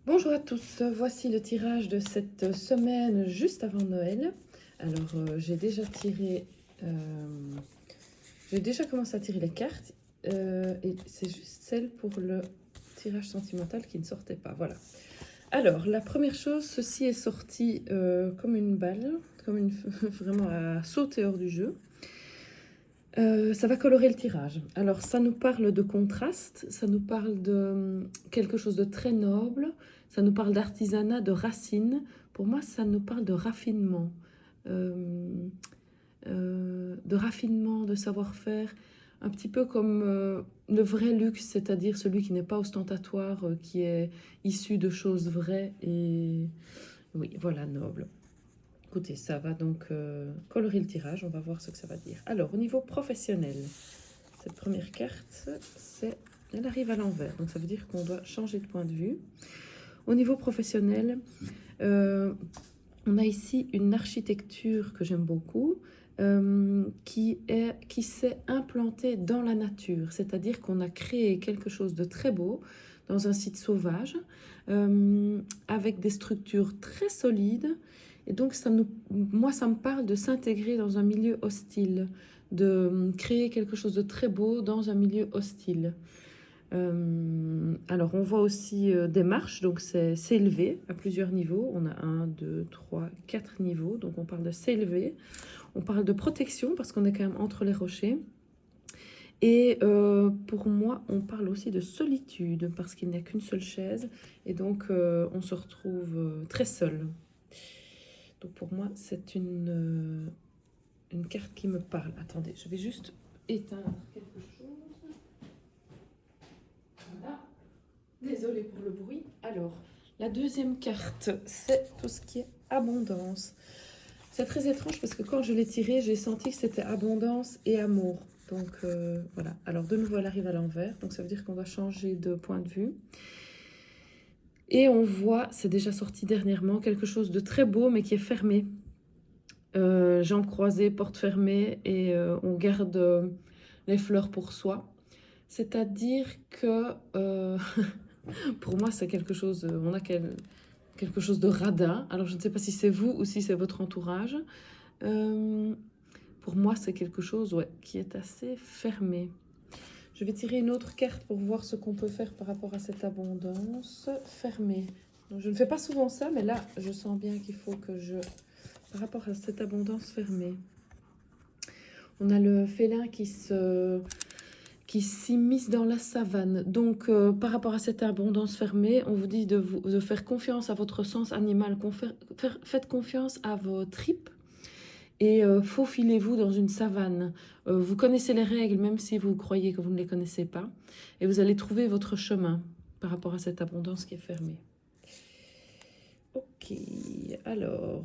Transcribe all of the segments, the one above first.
Bonjour à tous, voici le tirage de cette semaine juste avant Noël. Alors j'ai déjà commencé à tirer les cartes et c'est juste celle pour le tirage sentimental qui ne sortait pas. Voilà. Alors la première chose, ceci est sorti comme une balle, vraiment à sauter hors du jeu. Ça va colorer le tirage. Alors, ça nous parle de contraste, ça nous parle de quelque chose de très noble, ça nous parle d'artisanat, de racines. Pour moi, ça nous parle de raffinement, euh, de raffinement, de savoir-faire, un petit peu comme le vrai luxe, c'est-à-dire celui qui n'est pas ostentatoire, qui est issu de choses vraies et, oui, voilà, noble. Écoutez, ça va donc colorer le tirage, on va voir ce que ça va dire. Alors, au niveau professionnel, cette première carte, elle arrive à l'envers, donc ça veut dire qu'on doit changer de point de vue. Au niveau professionnel, on a ici une architecture que j'aime beaucoup, qui s'est implantée dans la nature, c'est-à-dire qu'on a créé quelque chose de très beau dans un site sauvage, avec des structures très solides. Et donc, moi, ça me parle de s'intégrer dans un milieu hostile, de créer quelque chose de très beau dans un milieu hostile. Alors, on voit aussi des marches, donc c'est s'élever à plusieurs niveaux. On a 1, 2, 3, 4 niveaux, donc on parle de s'élever. On parle de protection parce qu'on est quand même entre les rochers. Et pour moi, on parle aussi de solitude parce qu'il n'y a qu'une seule chaise et donc on se retrouve très seul. Donc pour moi, c'est une carte qui me parle. Attendez, je vais juste éteindre quelque chose. Voilà. Désolée pour le bruit. Alors, la deuxième carte, c'est tout ce qui est abondance. C'est très étrange parce que quand je l'ai tirée, j'ai senti que c'était abondance et amour. Donc voilà. Alors de nouveau, elle arrive à l'envers. Donc ça veut dire qu'on va changer de point de vue. Et on voit, c'est déjà sorti dernièrement, quelque chose de très beau mais qui est fermé. Jambes croisées, porte fermée et on garde les fleurs pour soi. C'est-à-dire que pour moi, c'est quelque chose, on a quelque chose de radin. Alors, je ne sais pas si c'est vous ou si c'est votre entourage. Pour moi, c'est quelque chose qui est assez fermé. Je vais tirer une autre carte pour voir ce qu'on peut faire par rapport à cette abondance fermée. Donc, je ne fais pas souvent ça, mais là, je sens bien qu'il faut que par rapport à cette abondance fermée, on a le félin qui s'immisce dans la savane. Donc, par rapport à cette abondance fermée, on vous dit de faire confiance à votre sens animal, faites confiance à vos tripes et faufilez-vous dans une savane. Vous connaissez les règles, même si vous croyez que vous ne les connaissez pas, et vous allez trouver votre chemin par rapport à cette abondance qui est fermée. Ok, alors,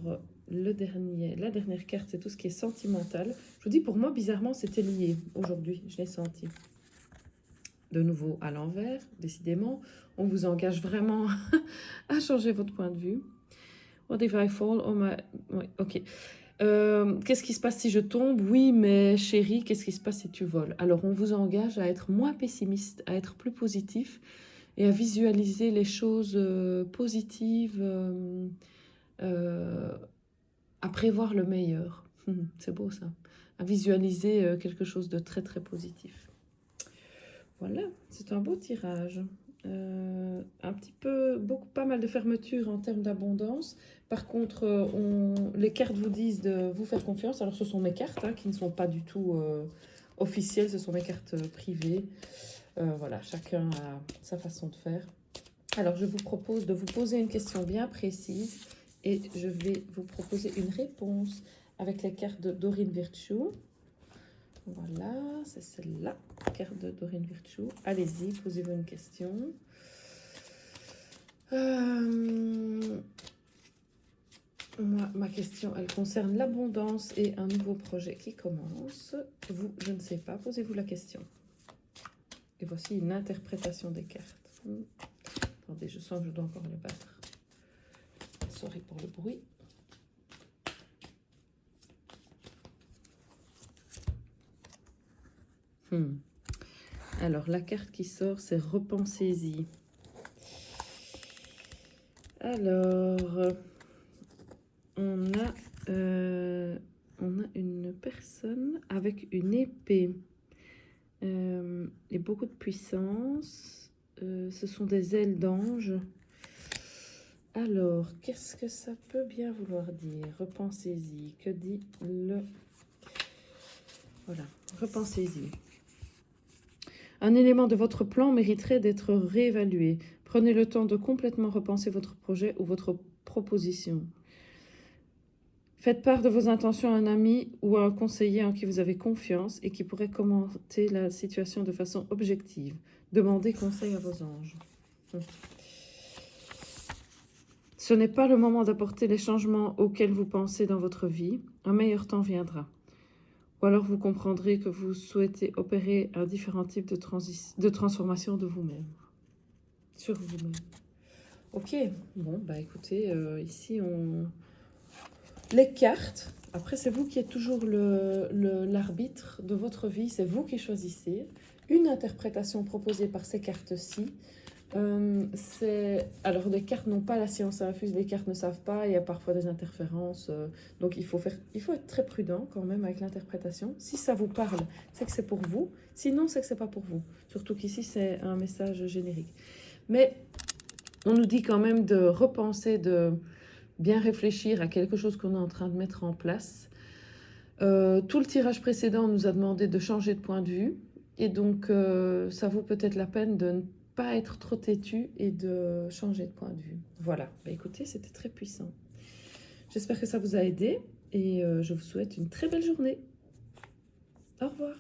la dernière carte, c'est tout ce qui est sentimental. Je vous dis, pour moi, bizarrement, c'était lié aujourd'hui, je l'ai senti. De nouveau à l'envers, décidément, on vous engage vraiment à changer votre point de vue. What if I fall? Oh my... Oui, ok. Qu'est-ce qui se passe si je tombe? Oui, mais chérie, qu'est-ce qui se passe si tu voles? Alors, on vous engage à être moins pessimiste, à être plus positif et à visualiser les choses positives, à prévoir le meilleur. C'est beau ça. À visualiser quelque chose de très très positif. Voilà, c'est un beau tirage. Un petit peu, pas mal de fermeture en termes d'abondance. Par contre, les cartes vous disent de vous faire confiance. Alors, ce sont mes cartes qui ne sont pas du tout officielles, ce sont mes cartes privées. Voilà, chacun a sa façon de faire. Alors, je vous propose de vous poser une question bien précise et je vais vous proposer une réponse avec les cartes de Doreen Virtue. Voilà, c'est celle-là, carte de Doreen Virtue. Allez-y, posez-vous une question. Moi, ma question, elle concerne l'abondance et un nouveau projet qui commence. Vous, je ne sais pas, posez-vous la question. Et voici une interprétation des cartes. Attendez, je sens que je dois encore les battre. Sorry pour le bruit. Alors, la carte qui sort, c'est Repensez-y. Alors, on a une personne avec une épée et beaucoup de puissance. Ce sont des ailes d'ange. Alors, qu'est-ce que ça peut bien vouloir dire? Repensez-y. Que dit le... Voilà, repensez-y. Un élément de votre plan mériterait d'être réévalué. Prenez le temps de complètement repenser votre projet ou votre proposition. Faites part de vos intentions à un ami ou à un conseiller en qui vous avez confiance et qui pourrait commenter la situation de façon objective. Demandez conseil à vos anges. Ce n'est pas le moment d'apporter les changements auxquels vous pensez dans votre vie. Un meilleur temps viendra. Ou alors vous comprendrez que vous souhaitez opérer un différent type de transformation de vous-même. Sur vous-même. Ok, bon, bah écoutez, ici on... Les cartes, après c'est vous qui êtes toujours l'arbitre de votre vie, c'est vous qui choisissez. Une interprétation proposée par ces cartes-ci. Alors les cartes n'ont pas la science infuse, les cartes ne savent pas, il y a parfois des interférences, donc il faut être très prudent quand même avec l'interprétation. Si ça vous parle, c'est que c'est pour vous, sinon c'est que c'est pas pour vous, surtout qu'ici c'est un message générique. Mais on nous dit quand même de repenser, de bien réfléchir à quelque chose qu'on est en train de mettre en place. Tout le tirage précédent nous a demandé de changer de point de vue, et donc ça vaut peut-être la peine de ne pas être trop têtu et de changer de point de vue. Voilà, bah, écoutez, c'était très puissant. J'espère que ça vous a aidé et je vous souhaite une très belle journée. Au revoir.